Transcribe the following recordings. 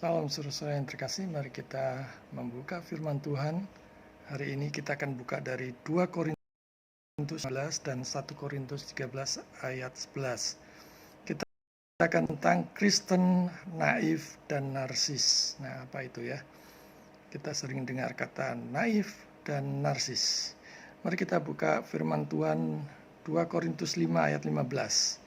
Salam saudara yang terkasih, mari kita membuka firman Tuhan. Hari ini kita akan buka dari 2 Korintus 11 dan 1 Korintus 13 ayat 11. Kita akan tentang Kristen naif dan narsis. Nah, apa itu ya? Kita sering dengar kata naif dan narsis. Mari kita buka firman Tuhan 2 Korintus 5 ayat 15.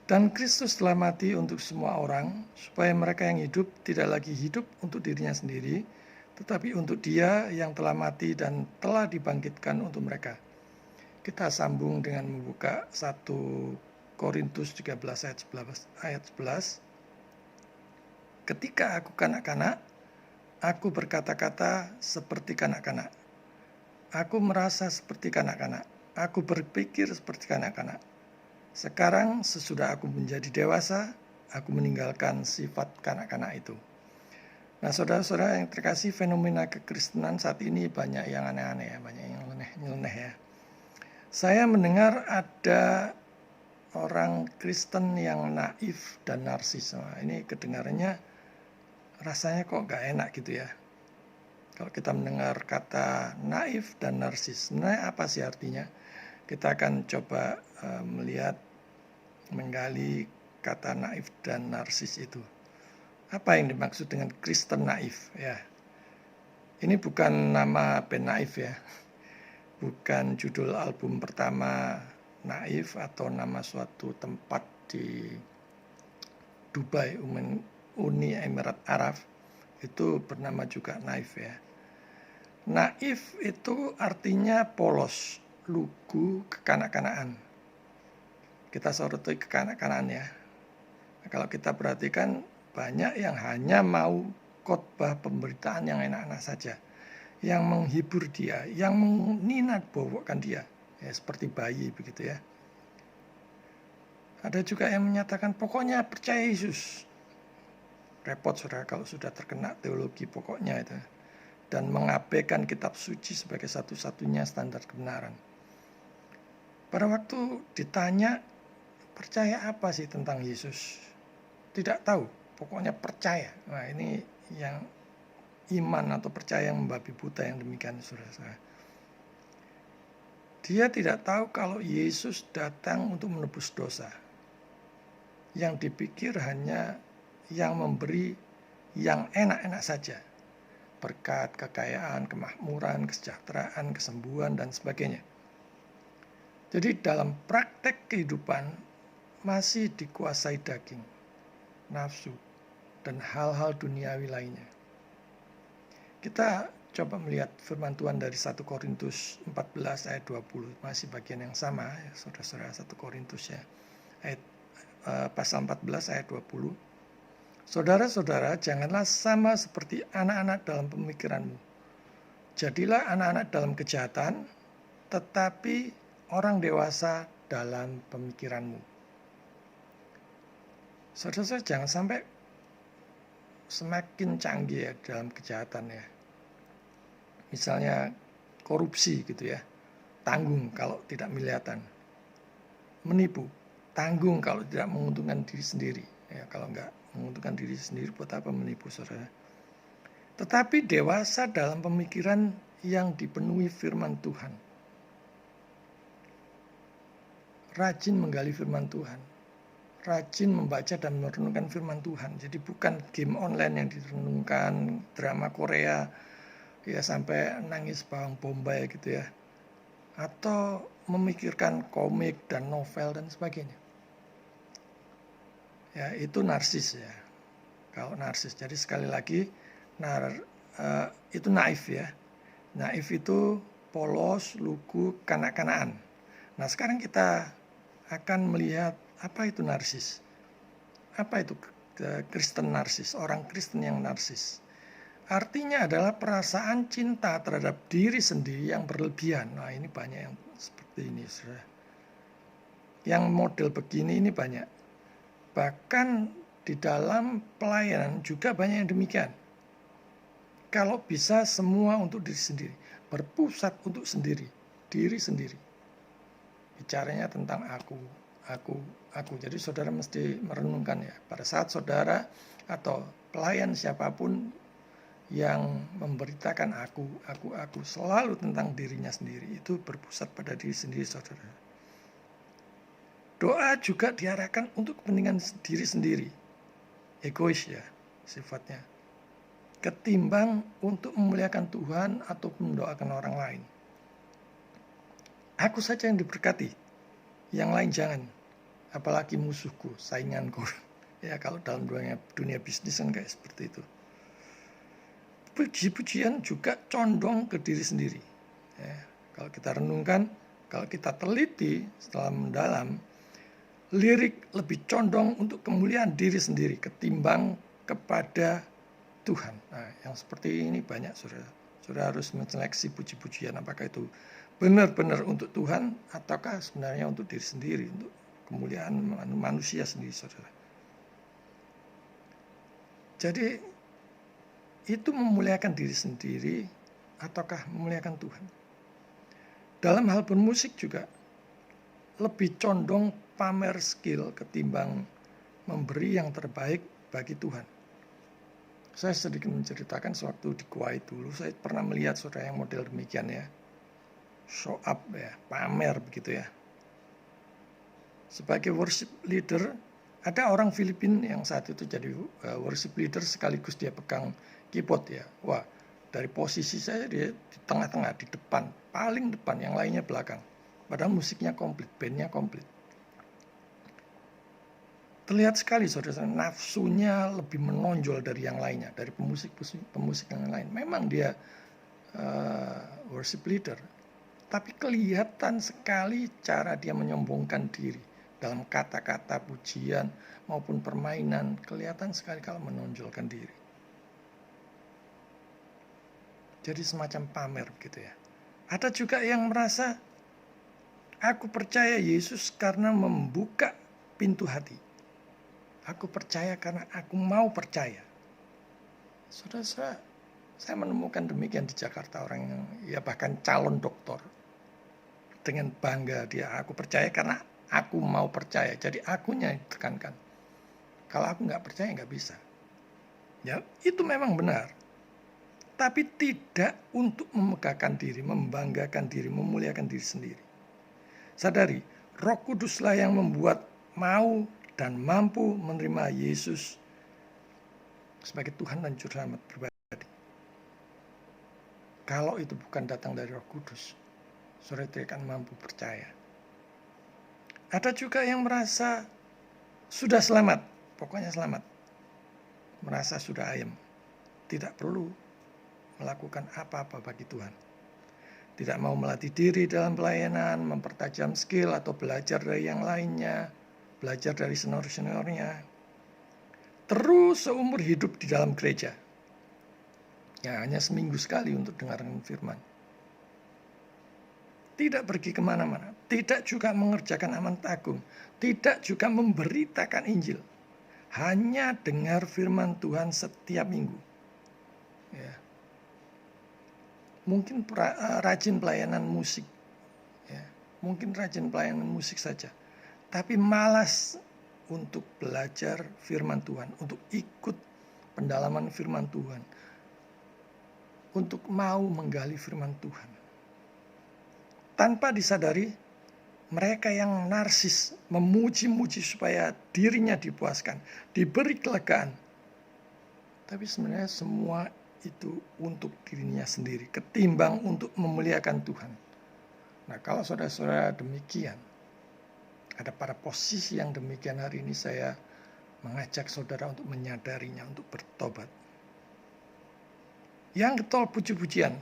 Dan Kristus telah mati untuk semua orang, supaya mereka yang hidup tidak lagi hidup untuk dirinya sendiri, tetapi untuk Dia yang telah mati dan telah dibangkitkan untuk mereka. Kita sambung dengan membuka 1 Korintus 13 ayat 11. Ketika aku kanak-kanak, aku berkata-kata seperti kanak-kanak. Aku merasa seperti kanak-kanak. Aku berpikir seperti kanak-kanak. Sekarang sesudah aku menjadi dewasa, aku meninggalkan sifat kanak-kanak itu. Nah, saudara-saudara yang terkasih, fenomena kekristenan saat ini banyak yang aneh-aneh ya, banyak yang nyeleneh ya. Saya mendengar ada orang Kristen yang naif dan narsis. Nah, ini kedengarannya rasanya kok gak enak gitu ya. Kalau kita mendengar kata naif dan narsis, sebenarnya apa sih artinya? Kita akan coba menggali kata naif dan narsis itu. Apa yang dimaksud dengan Kristen naif ya? Ini bukan nama band Naif ya. Bukan judul album pertama Naif atau nama suatu tempat di Dubai, Uni Emirat Arab. Itu bernama juga Naif ya. Naif itu artinya polos, lugu, kekanak-kanakan. Kita soroti kekanak-kanakan ya. Nah, kalau kita perhatikan banyak yang hanya mau khotbah pemberitaan yang enak-enak saja, yang menghibur dia, yang meninat bobokkan dia, ya seperti bayi begitu ya. Ada juga yang menyatakan pokoknya percaya Yesus. Repot saudara kalau sudah terkena teologi pokoknya itu, dan mengabaikan kitab suci sebagai satu-satunya standar kebenaran. Pada waktu ditanya percaya apa sih tentang Yesus, tidak tahu, pokoknya percaya. Nah, ini yang iman atau percaya yang membabi buta yang demikian, saudara-saudara. Dia tidak tahu kalau Yesus datang untuk menebus dosa. Yang dipikir hanya yang memberi yang enak-enak saja. Berkat, kekayaan, kemakmuran, kesejahteraan, kesembuhan, dan sebagainya. Jadi dalam praktek kehidupan masih dikuasai daging, nafsu, dan hal-hal duniawi lainnya. Kita coba melihat firman Tuhan dari 1 Korintus 14 ayat 20, masih bagian yang sama ya, saudara-saudara. 1 Korintus ya, ayat pasal 14 ayat 20. Saudara-saudara, janganlah sama seperti anak-anak dalam pemikiranmu. Jadilah anak-anak dalam kejahatan, tetapi orang dewasa dalam pemikiranmu. Saudara-saudara, jangan sampai semakin canggih ya dalam kejahatan ya. Misalnya korupsi gitu ya, tanggung kalau tidak kelihatan. Menipu, tanggung kalau tidak menguntungkan diri sendiri. Ya, kalau enggak menguntungkan diri sendiri, buat apa menipu, saudara? Tetapi dewasa dalam pemikiran yang dipenuhi firman Tuhan. Rajin menggali firman Tuhan. Rajin membaca dan merenungkan firman Tuhan. Jadi bukan game online yang direnungkan, drama Korea, ya sampai nangis bawang bombay gitu ya. Atau memikirkan komik dan novel dan sebagainya. Ya, itu narsis ya. Kalau narsis, jadi sekali lagi itu naif ya. Naif itu polos, lugu, kanak-kanakan. Nah, sekarang kita akan melihat apa itu narsis. Apa itu Kristen narsis, orang Kristen yang narsis. Artinya adalah perasaan cinta terhadap diri sendiri yang berlebihan. Nah, ini banyak yang seperti ini, saudara. Yang model begini ini banyak. Bahkan di dalam pelayanan juga banyak yang demikian. Kalau bisa semua untuk diri sendiri, berpusat untuk sendiri, diri sendiri. Bicaranya tentang aku. Jadi saudara mesti merenungkan ya, pada saat saudara atau pelayan siapapun yang memberitakan aku selalu tentang dirinya sendiri, itu berpusat pada diri sendiri, saudara. Doa juga diarahkan untuk kepentingan diri sendiri, egois ya sifatnya, ketimbang untuk memuliakan Tuhan atau mendoakan orang lain. Aku saja yang diberkati, yang lain jangan, apalagi musuhku, sainganku. Ya kalau dalam dunia bisnis kan kayak seperti itu. Puji-pujian juga condong ke diri sendiri. Ya, kalau kita renungkan, kalau kita teliti setelah mendalam, lirik lebih condong untuk kemuliaan diri sendiri ketimbang kepada Tuhan. Nah, yang seperti ini banyak, saudara. Saudara harus menseleksi puji-pujian, apakah itu benar-benar untuk Tuhan ataukah sebenarnya untuk diri sendiri, untuk kemuliaan manusia sendiri, saudara. Jadi itu memuliakan diri sendiri ataukah memuliakan Tuhan? Dalam hal bermusik juga lebih condong pamer skill ketimbang memberi yang terbaik bagi Tuhan. Saya sedikit menceritakan sewaktu di Kuwait dulu, saya pernah melihat saudara yang model demikian ya. Show up ya, pamer begitu ya. Sebagai worship leader, ada orang Filipina yang saat itu jadi worship leader sekaligus dia pegang keyboard ya. Wah, dari posisi saya dia di tengah-tengah, di depan, paling depan, yang lainnya belakang. Padahal musiknya komplit, bandnya komplit. Terlihat sekali saudara, nafsunya lebih menonjol dari yang lainnya, dari pemusik yang lain. Memang dia worship leader, tapi kelihatan sekali cara dia menyombongkan diri dalam kata-kata pujian maupun permainan, kelihatan sekali kalau menonjolkan diri. Jadi semacam pamer gitu ya. Ada juga yang merasa, aku percaya Yesus karena membuka pintu hati. Aku percaya karena aku mau percaya. Saudara, saya menemukan demikian di Jakarta, orang yang ya bahkan calon doktor. Dengan bangga dia, aku percaya karena aku mau percaya. Jadi akunya ditekankan. Kalau aku nggak percaya nggak bisa. Ya itu memang benar. Tapi tidak untuk memegahkan diri, membanggakan diri, memuliakan diri sendiri. Sadari, Roh Kuduslah yang membuat mau dan mampu menerima Yesus sebagai Tuhan dan Juru Selamat pribadi. Kalau itu bukan datang dari Roh Kudus, saudara tidak akan mampu percaya. Ada juga yang merasa sudah selamat, pokoknya selamat. Merasa sudah ayem, tidak perlu melakukan apa-apa bagi Tuhan. Tidak mau melatih diri dalam pelayanan, mempertajam skill atau belajar dari yang lainnya, belajar dari senior-seniornya. Terus seumur hidup di dalam gereja. Ya hanya seminggu sekali untuk dengarkan firman. Tidak pergi kemana-mana, tidak juga mengerjakan amanat agung, tidak juga memberitakan Injil. Hanya dengar firman Tuhan setiap minggu. Ya. Mungkin rajin pelayanan musik, ya. Mungkin rajin pelayanan musik saja, tapi malas untuk belajar firman Tuhan, untuk ikut pendalaman firman Tuhan, untuk mau menggali firman Tuhan. Tanpa disadari, mereka yang narsis memuji-muji supaya dirinya dipuaskan, diberi kelegaan. Tapi sebenarnya semua itu untuk dirinya sendiri, ketimbang untuk memuliakan Tuhan. Nah, kalau saudara-saudara demikian, ada pada posisi yang demikian, hari ini saya mengajak saudara untuk menyadarinya, untuk bertobat. Yang getol puji-pujian,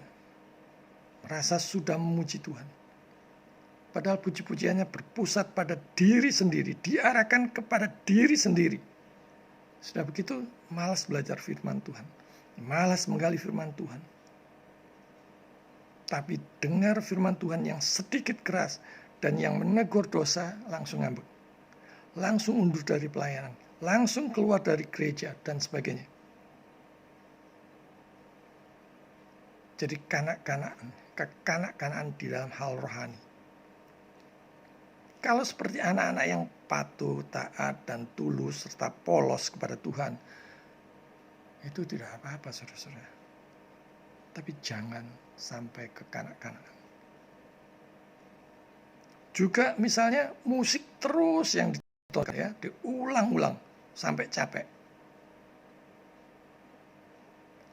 merasa sudah memuji Tuhan. Padahal puji-pujiannya berpusat pada diri sendiri, diarahkan kepada diri sendiri. Sudah begitu, malas belajar firman Tuhan. Malas menggali firman Tuhan. Tapi dengar firman Tuhan yang sedikit keras dan yang menegur dosa, langsung ngambek. Langsung undur dari pelayanan. Langsung keluar dari gereja dan sebagainya. Jadi kekanak-kanakan di dalam hal rohani. Kalau seperti anak-anak yang patuh, taat, dan tulus serta polos kepada Tuhan, itu tidak apa-apa, saudara-saudara. Tapi jangan sampai kekanak-kanakan. Juga misalnya musik terus yang ditonton ya, diulang-ulang sampai capek.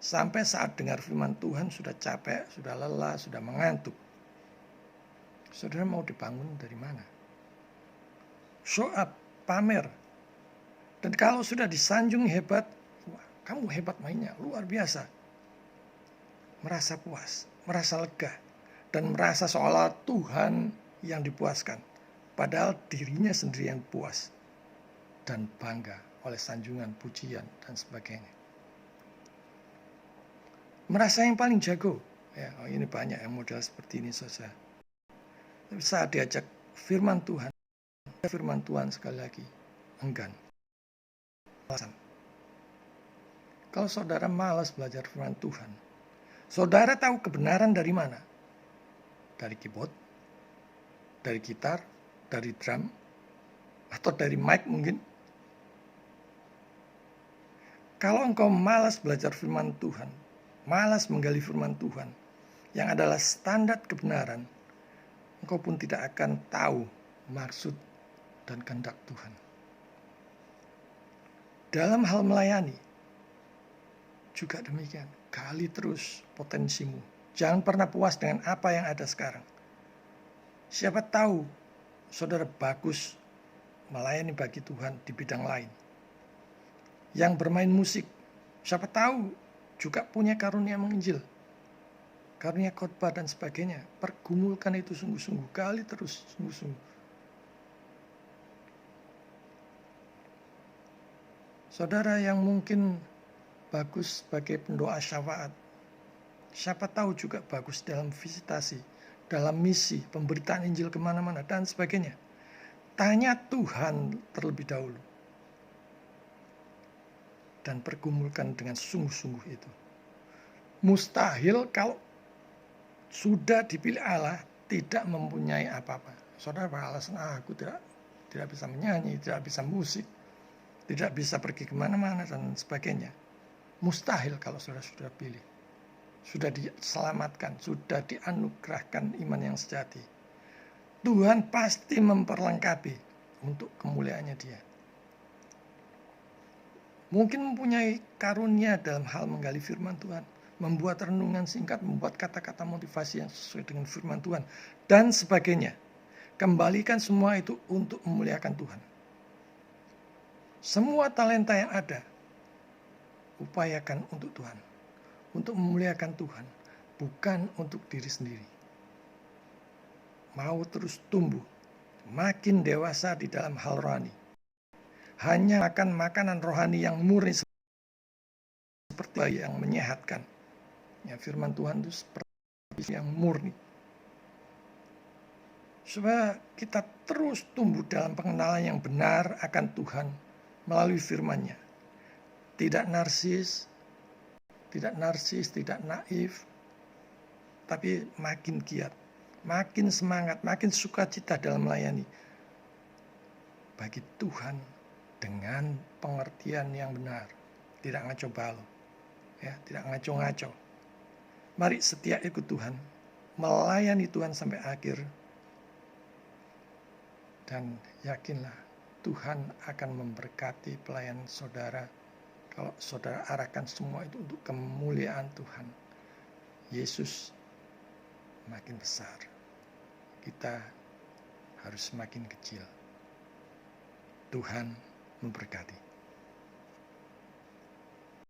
Sampai saat dengar firman Tuhan sudah capek, sudah lelah, sudah mengantuk. Saudara mau dibangun dari mana? Show up, pamer. Dan kalau sudah disanjung hebat, wah, kamu hebat mainnya, luar biasa. Merasa puas, merasa lega, dan merasa seolah Tuhan yang dipuaskan. Padahal dirinya sendiri yang puas dan bangga oleh sanjungan, pujian, dan sebagainya. Merasa yang paling jago. Ya, ini banyak yang model seperti ini saja. Tapi saat diajak firman Tuhan sekali lagi enggan. Alasan. Kalau saudara malas belajar firman Tuhan, saudara tahu kebenaran dari mana? Dari keyboard, dari gitar, dari drum, atau dari mic mungkin. Kalau engkau malas belajar firman Tuhan, malas menggali firman Tuhan, yang adalah standar kebenaran, engkau pun tidak akan tahu maksud dan kehendak Tuhan. Dalam hal melayani, juga demikian. Gali terus potensimu. Jangan pernah puas dengan apa yang ada sekarang. Siapa tahu saudara bagus melayani bagi Tuhan di bidang lain. Yang bermain musik, siapa tahu juga punya karunia menginjil, karunia khotbah dan sebagainya. Pergumulkan itu sungguh-sungguh, gali terus sungguh-sungguh. Saudara yang mungkin bagus sebagai pendoa syafaat, siapa tahu juga bagus dalam visitasi, dalam misi, pemberitaan Injil kemana-mana, dan sebagainya. Tanya Tuhan terlebih dahulu. Dan pergumulkan dengan sungguh-sungguh itu. Mustahil kalau sudah dipilih Allah, tidak mempunyai apa-apa. Saudara beralasan, aku tidak bisa menyanyi, tidak bisa musik, tidak bisa pergi kemana-mana, dan sebagainya. Mustahil kalau saudara sudah pilih. Sudah diselamatkan, sudah dianugerahkan iman yang sejati. Tuhan pasti memperlengkapi untuk kemuliaannya Dia. Mungkin mempunyai karunia dalam hal menggali firman Tuhan, membuat renungan singkat, membuat kata-kata motivasi yang sesuai dengan firman Tuhan, dan sebagainya. Kembalikan semua itu untuk memuliakan Tuhan. Semua talenta yang ada, upayakan untuk Tuhan. Untuk memuliakan Tuhan, bukan untuk diri sendiri. Mau terus tumbuh, makin dewasa di dalam hal rohani. Hanya makan makanan rohani yang murni seperti yang menyehatkan. Ya, firman Tuhan itu seperti yang murni. Supaya kita terus tumbuh dalam pengenalan yang benar akan Tuhan melalui firman-Nya. Tidak narsis, tidak naif, tapi makin giat, makin semangat, makin sukacita dalam melayani bagi Tuhan dengan pengertian yang benar, tidak ngaco balo, ya, tidak ngaco-ngaco. Mari setia ikut Tuhan, melayani Tuhan sampai akhir, dan yakinlah Tuhan akan memberkati pelayanan saudara. Kalau saudara arahkan semua itu untuk kemuliaan Tuhan, Yesus makin besar, kita harus semakin kecil. Tuhan memberkati.